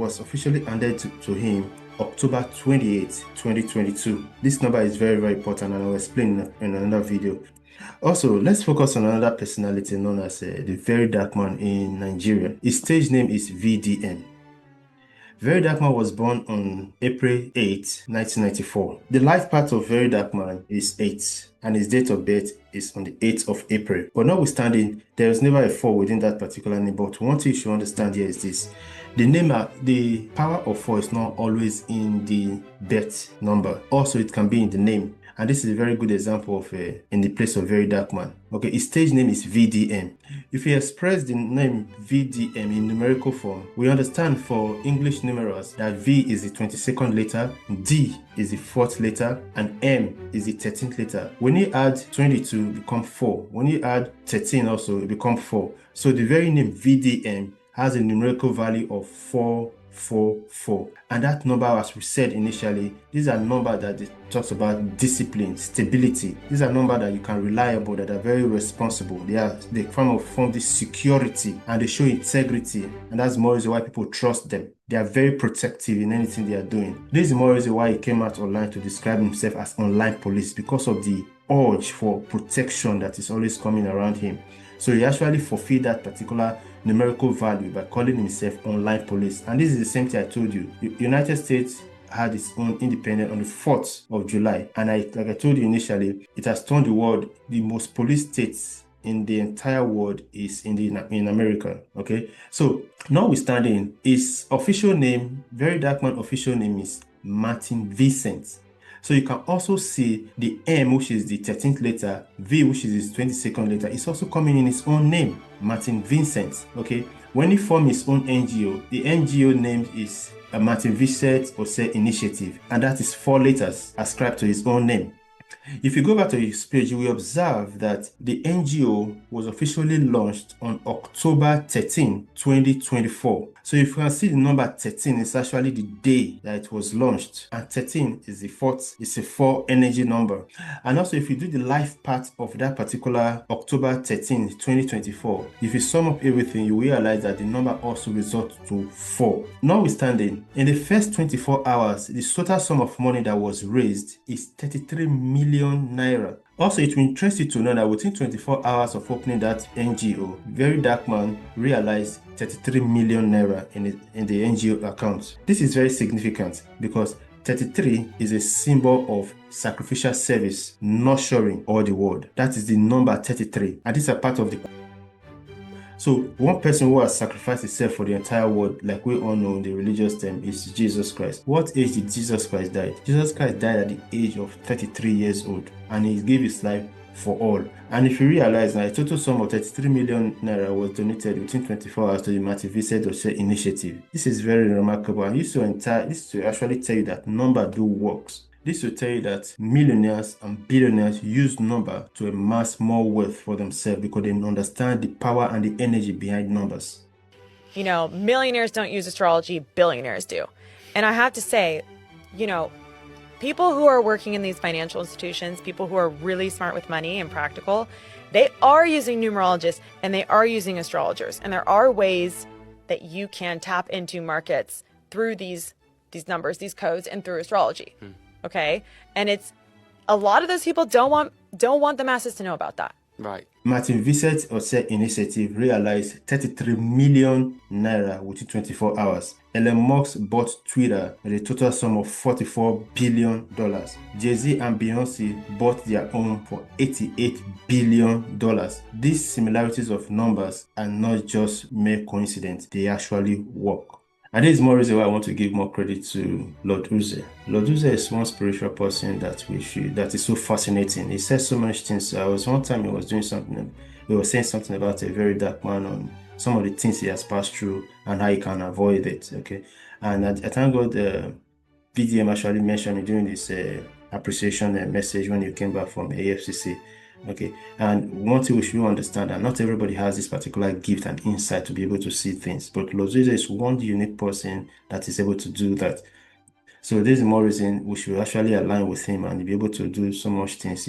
was officially handed to him October 28, 2022. This number is very, very important, and I'll explain in another video. Also, let's focus on another personality known as the Very Dark Man in Nigeria. His stage name is VDM. Very Dark Man was born on April 8, 1994. The life path of Very Dark Man is 8, and his date of birth is on the 8th of April. But notwithstanding, there is never a 4 within that particular name. But one thing you should understand here is this. The power of 4 is not always in the birth number. Also, it can be in the name. And this is a very good example of in the place of Very Dark Man. Okay, his stage name is VDM. If we express the name VDM in numerical form, we understand for English numerals that V is the 22nd letter, D is the 4th letter, and M is the 13th letter. When you add 22, it becomes 4. When you add 13 also, it becomes 4. So the very name VDM has a numerical value of 444. And that number, as we said initially, these are numbers that talks about discipline, stability. These are numbers that you can rely upon, that are very responsible. They form this security, and they show integrity. And that's more reason why people trust them. They are very protective in anything they are doing. This is more reason why he came out online to describe himself as online police, because of the urge for protection that is always coming around him. So he actually fulfilled that particular numerical value by calling himself online police. And this is the same thing I told you. The United States had its own independence on the 4th of July. And like I told you initially, it has turned the world, the most police states in the entire world is in America. Okay. So notwithstanding, his official name, Very Dark Man official name is Martin Vincent. So you can also see the M, which is the 13th letter, V, which is his 22nd letter, is also coming in his own name, Martin Vincent. Okay. When he formed his own NGO, the NGO name is a Martin Vincent Ose Initiative, and that is 4 letters ascribed to his own name. If you go back to his page, you will observe that the NGO was officially launched on October 13, 2024. So if you can see the number 13, it's actually the day that it was launched. And 13 is the 4th, it's a 4 energy number. And also, if you do the life path of that particular October 13, 2024, if you sum up everything, you realize that the number also results to 4. Notwithstanding, in the first 24 hours, the total sum of money that was raised is 33 million naira. Also, it will interest you to know that within 24 hours of opening that NGO, Very Dark Man realized 33 million naira in the NGO account. This is very significant because 33 is a symbol of sacrificial service, nurturing all the world. That is the number 33, and this is a part of the. So one person who has sacrificed himself for the entire world, like we all know in the religious term, is Jesus Christ. What age did Jesus Christ die? Jesus Christ died at the age of 33 years old, and he gave his life for all. And if you realize now, a total sum of 33 million naira was donated within 24 hours to the Martin Vincent Ose Initiative. This is very remarkable, and this to actually tell you that number do works. This will tell you that millionaires and billionaires use number to amass more wealth for themselves because they understand the power and the energy behind numbers. You know, millionaires don't use astrology, billionaires do. And I have to say, you know, people who are working in these financial institutions, people who are really smart with money and practical, they are using numerologists and they are using astrologers. And there are ways that you can tap into markets through these numbers, these codes, and through astrology. Okay, and it's a lot of those people don't want the masses to know about that. Right. Martin Vincent Ose Initiative realized 33 million naira within 24 hours. Elon Musk bought Twitter at a total sum of $44 billion. Jay-Z and Beyonce bought their own for $88 billion. These similarities of numbers are not just mere coincidence, they actually work. And this is more reason why I want to give more credit to Lord Uze. Lord Uze is one spiritual person that is so fascinating. He says so much things. One time he was doing something, he was saying something about a very dark man on some of the things he has passed through and how he can avoid it. Okay. And I thank God VDM actually mentioned it during this appreciation message when he came back from AFCC. Okay, and one thing we should understand that not everybody has this particular gift and insight to be able to see things, but Lord Uze is one unique person that is able to do that. So this is more reason we should actually align with him and be able to do so much things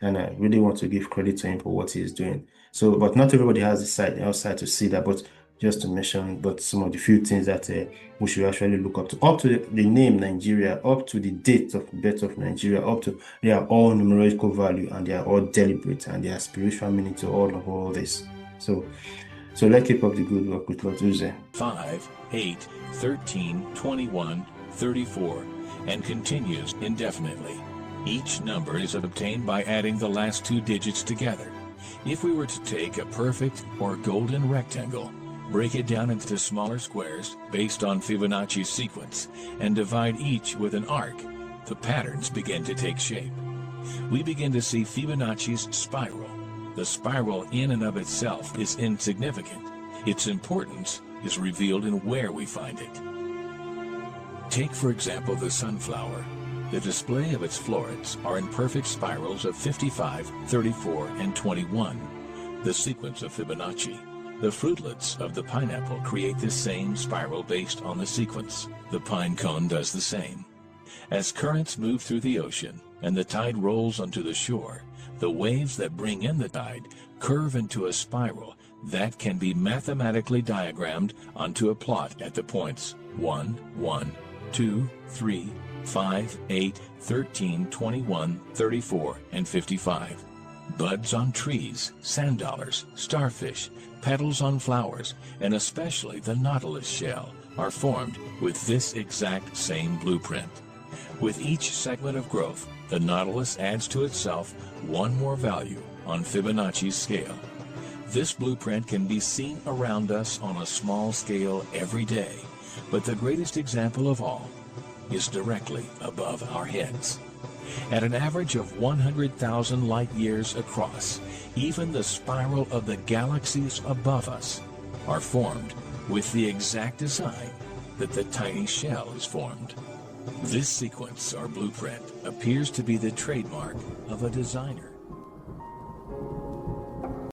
and I really want to give credit to him for what he is doing. So, but not everybody has the sight outside to see that, but just to mention, but some of the few things that we should actually look up to the name Nigeria, up to the date of birth of Nigeria, up to they are all numerical value and they are all deliberate and they are spiritual meaning to all this. So let's keep up the good work with Lord Uze. 5, 8, 13, 21, 34, and continues indefinitely. Each number is obtained by adding the last 2 digits together. If we were to take a perfect or golden rectangle, break it down into smaller squares based on Fibonacci's sequence, and divide each with an arc, the patterns begin to take shape. We begin to see Fibonacci's spiral. The spiral in and of itself is insignificant. Its importance is revealed in where we find it. Take, for example, the sunflower. The display of its florets are in perfect spirals of 55, 34, and 21, the sequence of Fibonacci. The fruitlets of the pineapple create this same spiral based on the sequence. The pine cone does the same. As currents move through the ocean and the tide rolls onto the shore, the waves that bring in the tide curve into a spiral that can be mathematically diagrammed onto a plot at the points 1, 1, 2, 3, 5, 8, 13, 21, 34, and 55. Buds on trees, sand dollars, starfish, petals on flowers, and especially the nautilus shell are formed with this exact same blueprint. With each segment of growth, the nautilus adds to itself one more value on Fibonacci's scale. This blueprint can be seen around us on a small scale every day, but the greatest example of all is directly above our heads. At an average of 100,000 light years across, even the spiral of the galaxies above us are formed with the exact design that the tiny shell is formed. This sequence or blueprint appears to be the trademark of a designer.